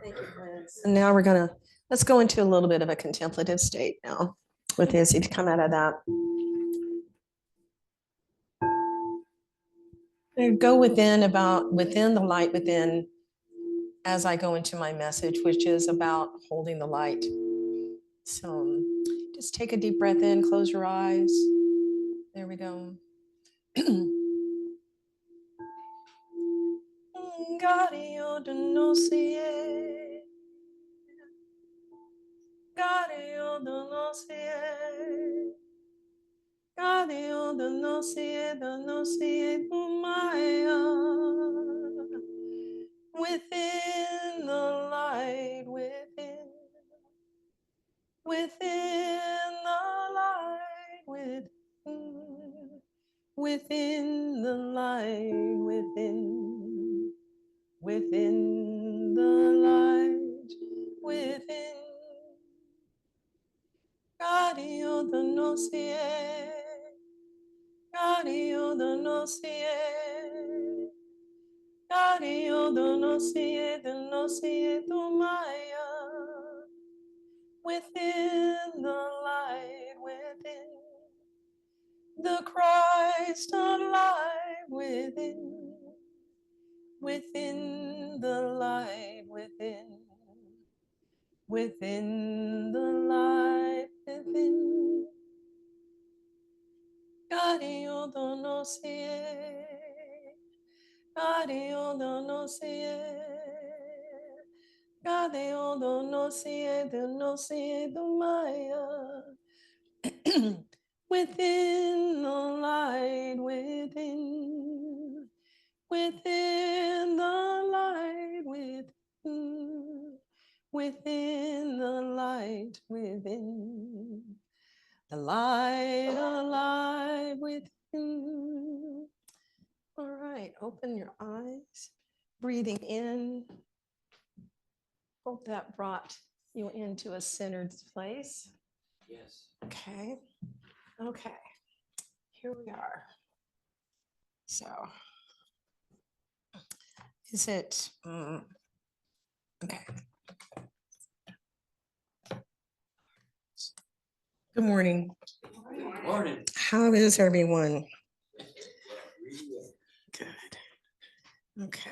Thank you, Liz. And now let's go into a little bit of a contemplative state now with Izzy to come out of that. And go within the light within as I go into my message, which is about holding the light. So just take a deep breath in, close your eyes. There we go. Gario de no sie. Gario de no sie. Gario de no sie, Maya. Within the light, within the light, within the light, within the light, within. Gario de no sie, Gario de no sie, Gario de no sie, tu Maya. Within the light, within the Christ alive, within the light, within the light, within. Gario do no sie, Gario do no sie, Gario do no sie, do Maya. Within the light, within the light, within the light, within the light alive within. All right, open your eyes, breathing in. Hope that brought you into a centered place. Yes. Okay, here we are. So, is it, okay. Good morning. Good morning. How is everyone? Good. Okay.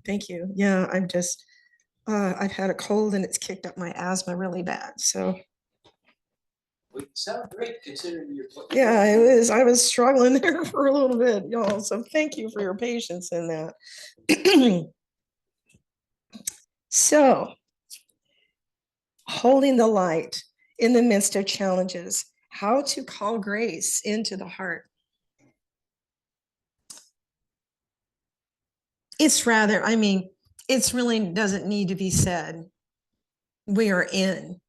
Thank you. Yeah, I've had a cold and it's kicked up my asthma really bad. So We sound great considering your. yeah, I was struggling there for a little bit, y'all. So thank you for your patience in that. So, holding the light in the midst of challenges, how to call grace into the heart. It's really doesn't need to be said. We are in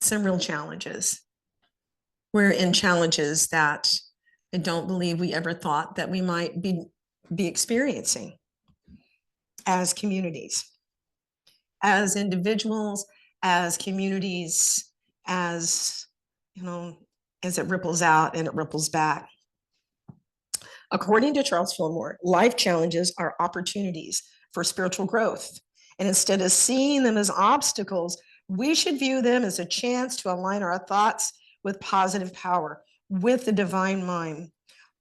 some real challenges. We're in challenges that I don't believe we ever thought that we might be experiencing as communities, as individuals, as communities, as as it ripples out and it ripples back. According to Charles Fillmore, life challenges are opportunities for spiritual growth. And instead of seeing them as obstacles, we should view them as a chance to align our thoughts with positive power, with the divine mind,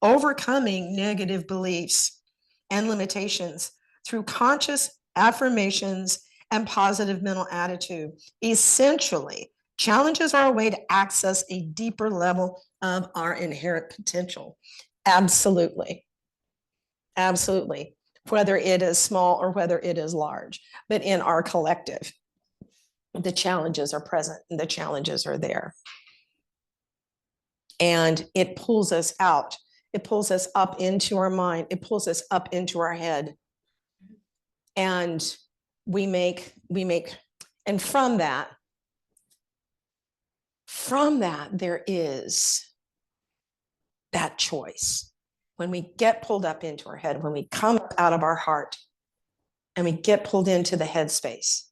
overcoming negative beliefs and limitations through conscious affirmations and positive mental attitude. Essentially, challenges are a way to access a deeper level of our inherent potential. Absolutely. Absolutely. Whether it is small or whether it is large, but in our collective, the challenges are present and the challenges are there. And it pulls us out. It pulls us up into our mind. It pulls us up into our head. And we make, and from that, there is that choice. When we get pulled up into our head, when we come out of our heart and we get pulled into the headspace,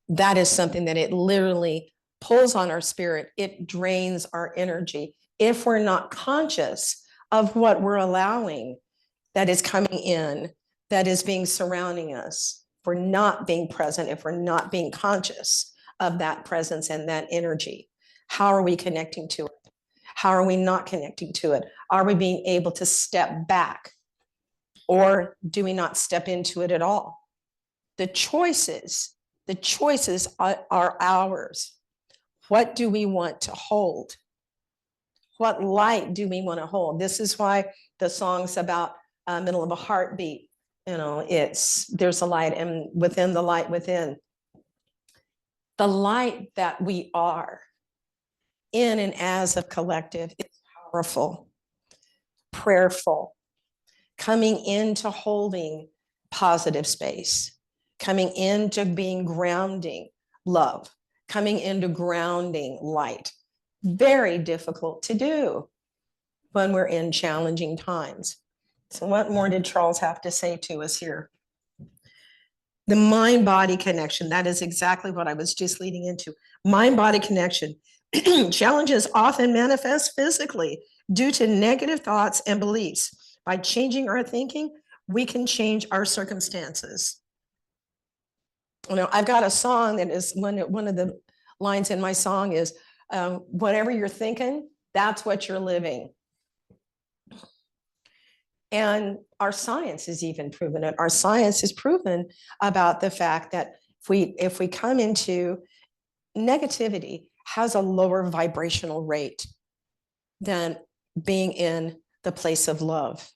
that is something that it literally pulls on our spirit, it drains our energy. If we're not conscious of what we're allowing that is coming in, that is being surrounding us, if we're not being present, if we're not being conscious of that presence and that energy, how are we connecting to it? How are we not connecting to it? Are we being able to step back, or do we not step into it at all? The choices are ours. What do we want to hold? What light do we want to hold? This is why the song's about middle of a heartbeat. You know, there's a light, and within the light within. The light that we are in and as a collective is powerful, prayerful, coming into holding positive space, coming into being grounding love, coming into grounding light. Very difficult to do when we're in challenging times. So what more did Charles have to say to us here? The mind-body connection, that is exactly what I was just leading into. Mind-body connection. Challenges often manifest physically due to negative thoughts and beliefs. By changing our thinking, we can change our circumstances. You know, I've got a song that is one of the lines in my song is, whatever you're thinking, that's what you're living. And our science has even proven it. Our science has proven about the fact that if we come into negativity, has a lower vibrational rate than being in the place of love.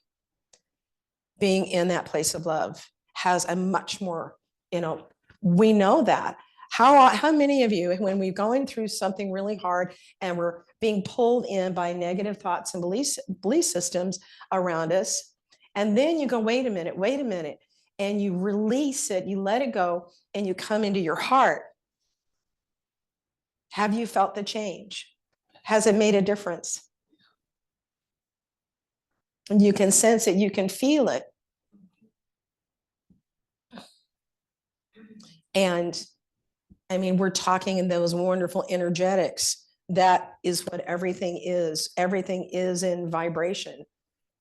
Being in that place of love has a much more, you know, we know that. How many of you, when we're going through something really hard and we're being pulled in by negative thoughts and belief systems around us, and then you go, wait a minute, and you release it, you let it go, and you come into your heart. Have you felt the change? Has it made a difference? And you can sense it, you can feel it. And I mean, we're talking in those wonderful energetics. That is what everything is. Everything is in vibration.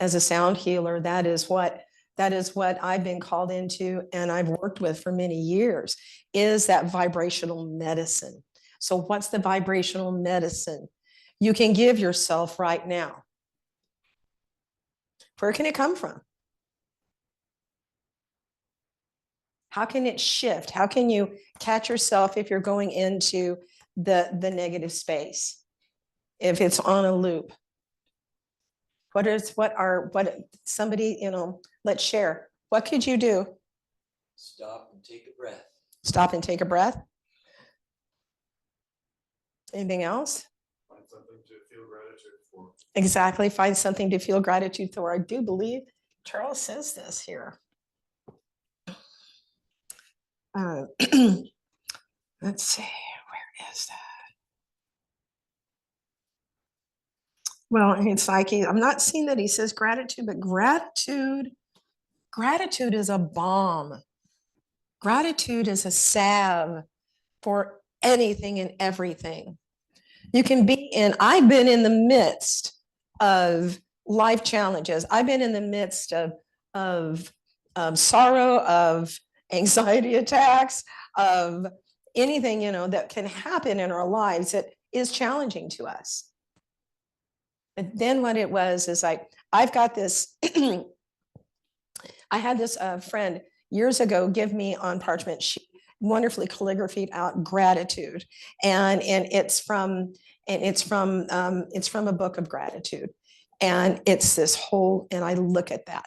As a sound healer, that is what I've been called into and I've worked with for many years, is that vibrational medicine. So what's the vibrational medicine you can give yourself right now? Where can it come from? How can it shift? How can you catch yourself if you're going into the negative space? If it's on a loop? What somebody, you know, let's share. What could you do? Stop and take a breath. Stop and take a breath. Anything else? Find something to feel gratitude for. Exactly. Find something to feel gratitude for. I do believe Charles says this here. Let's see, where is that? Well, it's like I'm not seeing that he says gratitude, but gratitude is a balm. Gratitude is a salve for anything and everything. You can be in, I've been in the midst of life challenges. I've been in the midst of sorrow, of anxiety attacks, of anything, you know, that can happen in our lives that is challenging to us. But then what it was is like, I've got this, I had this friend years ago give me on parchment sheet, wonderfully calligraphied out gratitude. And it's from a book of gratitude. And it's this whole, and I look at that.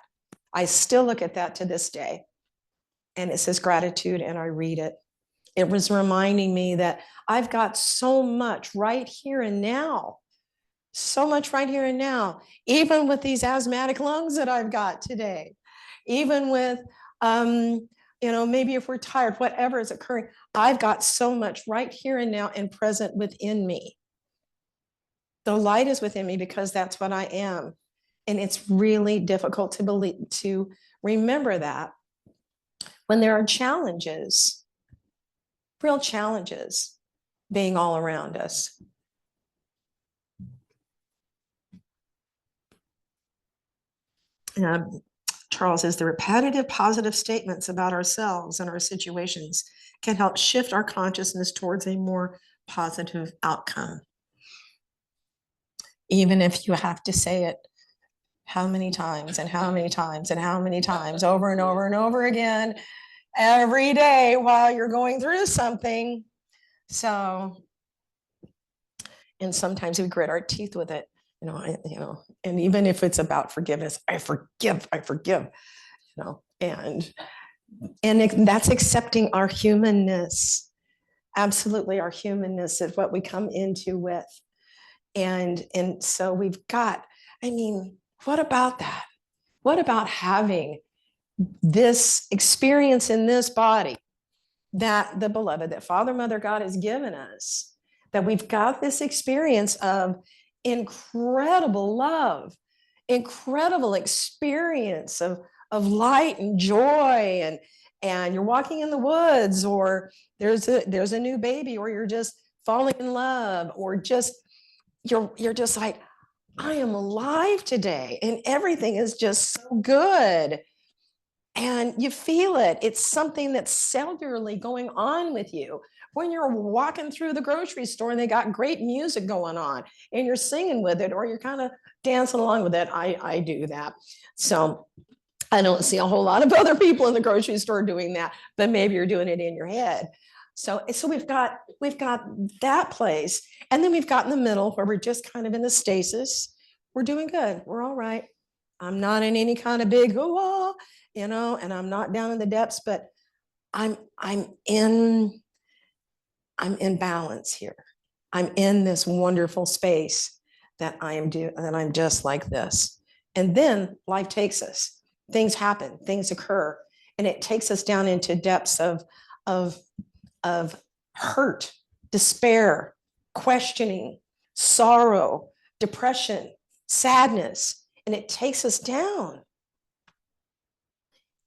I still look at that to this day. And it says gratitude, and I read it. It was reminding me that I've got so much right here and now. So much right here and now, even with these asthmatic lungs that I've got today, even with, you know, maybe if we're tired, whatever is occurring, I've got so much right here and now and present within me. The light is within me because that's what I am. And it's really difficult to believe, to remember that when there are challenges, real challenges, being all around us. Charles says the repetitive positive statements about ourselves and our situations can help shift our consciousness towards a more positive outcome. Even if you have to say it how many times and how many times and how many times over and over and over again every day while you're going through something. So, and sometimes we grit our teeth with it, and even if it's about forgiveness, I forgive, and that's accepting our humanness. Absolutely, our humanness is what we come into with. And so we've got, what about that? What about having this experience in this body that the beloved, that Father, Mother, God has given us, that we've got this experience of incredible love, incredible experience of light and joy, and you're walking in the woods, or there's a new baby, or you're just falling in love, or just you're just like, I am alive today, and everything is just so good. And you feel it. It's something that's cellularly going on with you. When you're walking through the grocery store and they got great music going on and you're singing with it, or you're kind of dancing along with it. I do that. So I don't see a whole lot of other people in the grocery store doing that, but maybe you're doing it in your head. So we've got that place. And then we've got in the middle where we're just kind of in the stasis. We're doing good. We're all right. I'm not in any kind of big, and I'm not down in the depths, but I'm in balance here. I'm in this wonderful space that I'm just like this. And then life takes us. Things happen, things occur, and it takes us down into depths of hurt, despair, questioning, sorrow, depression, sadness, and it takes us down.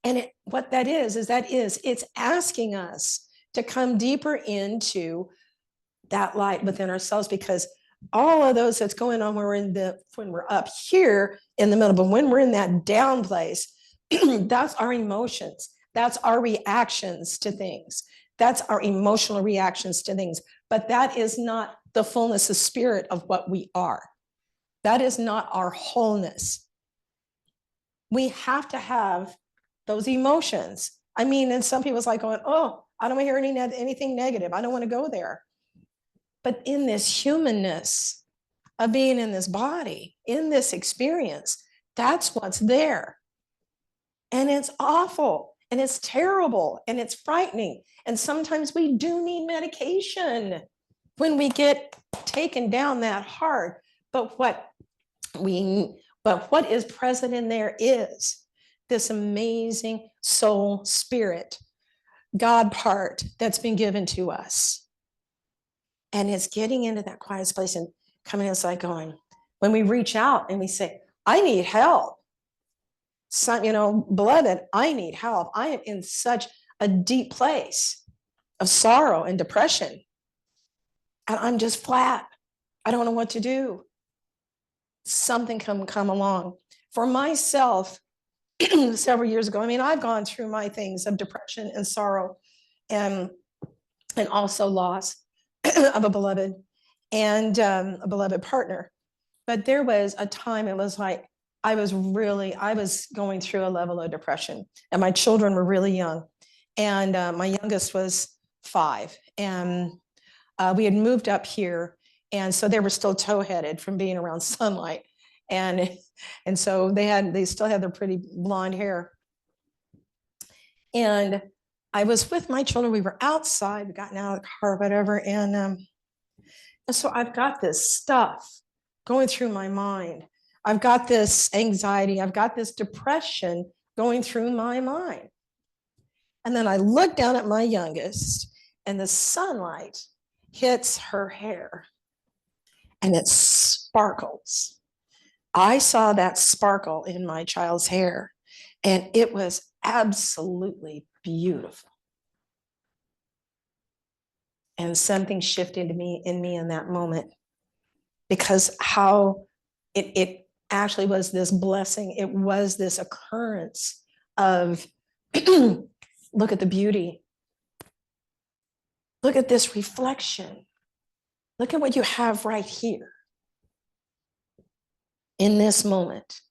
And what that is it's asking us to come deeper into that light within ourselves, because all of those that's going on when we're up here in the middle, but when we're in that down place, that's our emotions. That's our reactions to things. That's our emotional reactions to things. But that is not the fullness of spirit of what we are. That is not our wholeness. We have to have those emotions. And some people's like going, oh, I don't want to hear anything negative. I don't want to go there. But in this humanness of being in this body, in this experience, that's what's there. And it's awful, and it's terrible, and it's frightening. And sometimes we do need medication when we get taken down that hard. But what is present in there is this amazing soul spirit, God part that's been given to us. And it's getting into that quiet place and coming inside going, when we reach out and we say, I need help. Beloved, I need help. I am in such a deep place of sorrow and depression. And I'm just flat. I don't know what to do. Something come along. For myself, several years ago, I've gone through my things of depression and sorrow, and also loss of a beloved and a beloved partner. But there was a time, it was like I was going through a level of depression, and my children were really young, and my youngest was 5, and we had moved up here, and so they were still tow-headed from being around sunlight, and so they still had their pretty blonde hair. And I was with my children. We were outside, we gotten out of the car, whatever, and so I've got this stuff going through my mind. I've got this anxiety. I've got this depression going through my mind. And then I look down at my youngest, and the sunlight hits her hair, and it sparkles. I saw that sparkle in my child's hair, and it was absolutely beautiful. And something shifted in me in that moment, because how it actually was this blessing. It was this occurrence of look at the beauty. Look at this reflection. Look at what you have right here in this moment.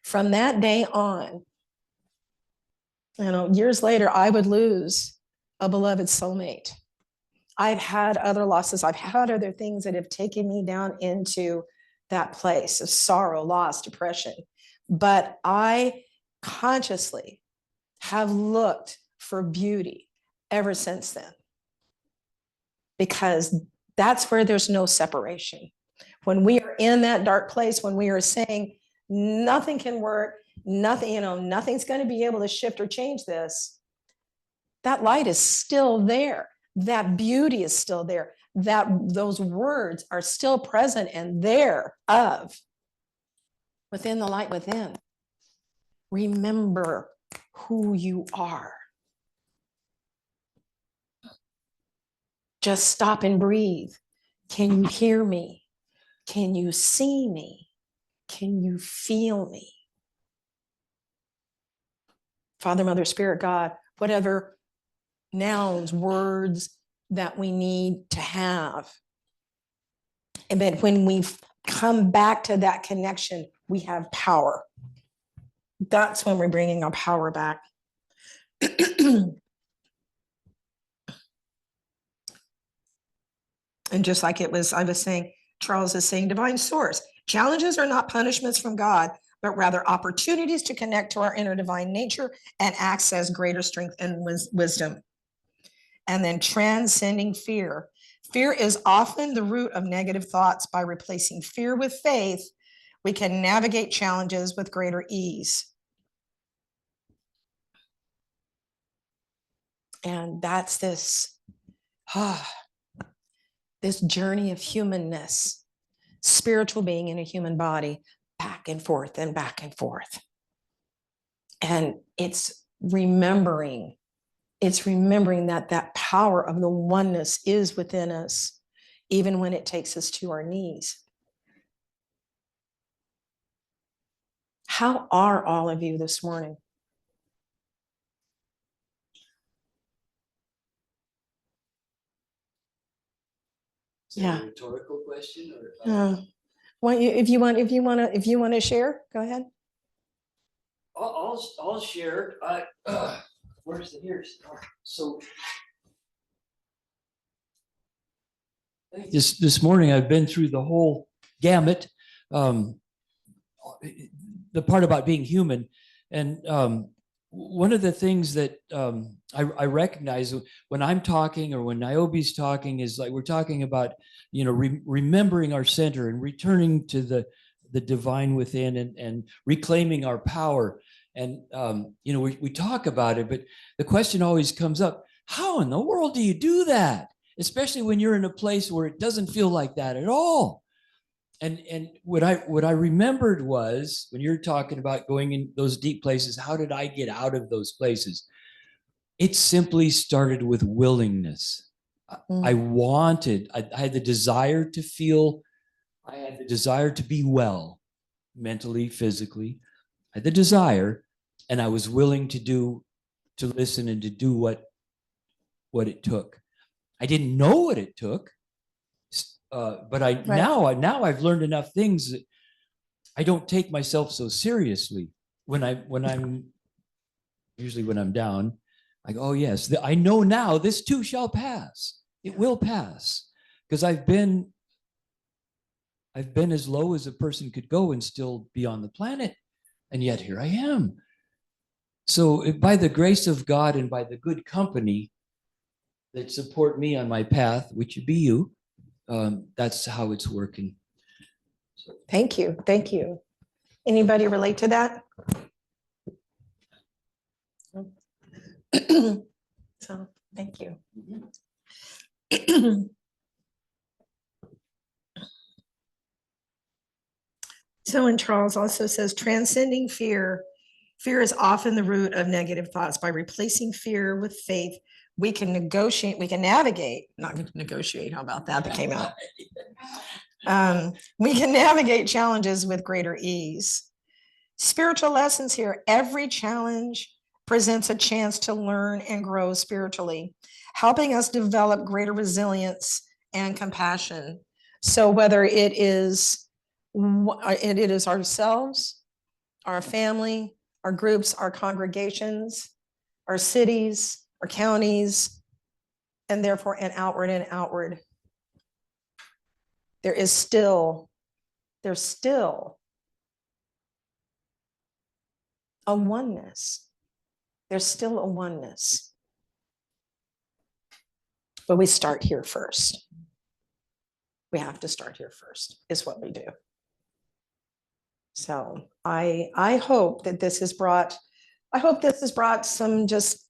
From that day on, years later, I would lose a beloved soulmate. I've had other losses. I've had other things that have taken me down into that place of sorrow, loss, depression. But I consciously have looked for beauty ever since then, because that's where there's no separation. When we are in that dark place, when we are saying nothing can work, nothing, nothing's going to be able to shift or change this, that light is still there. That beauty is still there. That those words are still present and there of within the light within. Remember who you are. Just stop and breathe. Can you hear me? Can you see me? Can you feel me? Father, Mother, Spirit, God, whatever nouns, words that we need to have. And then when we come back to that connection, we have power. That's when we're bringing our power back. And just like I was saying, Charles is saying, divine source. Challenges are not punishments from God, but rather opportunities to connect to our inner divine nature and access greater strength and wisdom. And then transcending fear. Fear is often the root of negative thoughts. By replacing fear with faith, we can navigate challenges with greater ease. And that's this journey of humanness, spiritual being in a human body, back and forth and back and forth. And it's remembering that that power of the oneness is within us, even when it takes us to our knees. How are all of you this morning? Is that a rhetorical question or? If you want to share, go ahead. I'll share. Where's the ears? So this morning I've been through the whole gamut. The part about being human, and one of the things that I recognize when I'm talking or when Niobe's talking is like we're talking about remembering our center and returning to the divine within and reclaiming our power. And we talk about it, but the question always comes up: how in the world do you do that? Especially when you're in a place where it doesn't feel like that at all. And what I remembered was when you're talking about going in those deep places, how did I get out of those places? It simply started with willingness. I had the desire to feel, I had the desire to be well, mentally, physically. I had the desire, and I was willing to listen and to do what it took. I didn't know what it took. But now I've learned enough things that I don't take myself so seriously when I'm usually when I'm down. I go, oh yes, I know now this too shall pass. It will pass, because I've been as low as a person could go and still be on the planet, and yet here I am. So by the grace of God and by the good company that support me on my path, which would be you. That's how it's working. So. Thank you. Anybody relate to that? So thank you. So, and Charles also says, transcending fear. Fear is often the root of negative thoughts. By replacing fear with faith, we can negotiate, we can navigate, not negotiate, how about that, that came out. We can navigate challenges with greater ease. Spiritual lessons here, every challenge presents a chance to learn and grow spiritually, helping us develop greater resilience and compassion. So whether it is ourselves, our family, our groups, our congregations, our cities, our counties, and therefore an outward. There's still a oneness. There's still a oneness. But we start here first. We have to start here first, is what we do. So I hope that this has brought, some just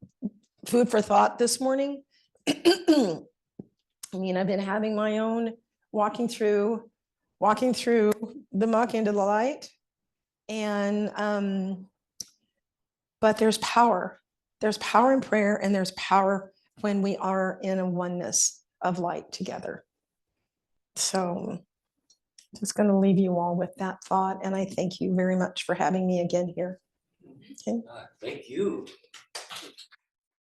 food for thought this morning. I mean, I've been having my own walking through the muck into the light. And but there's power in prayer, and there's power when we are in a oneness of light together. So just going to leave you all with that thought, and I thank you very much for having me again here. Okay. Thank you.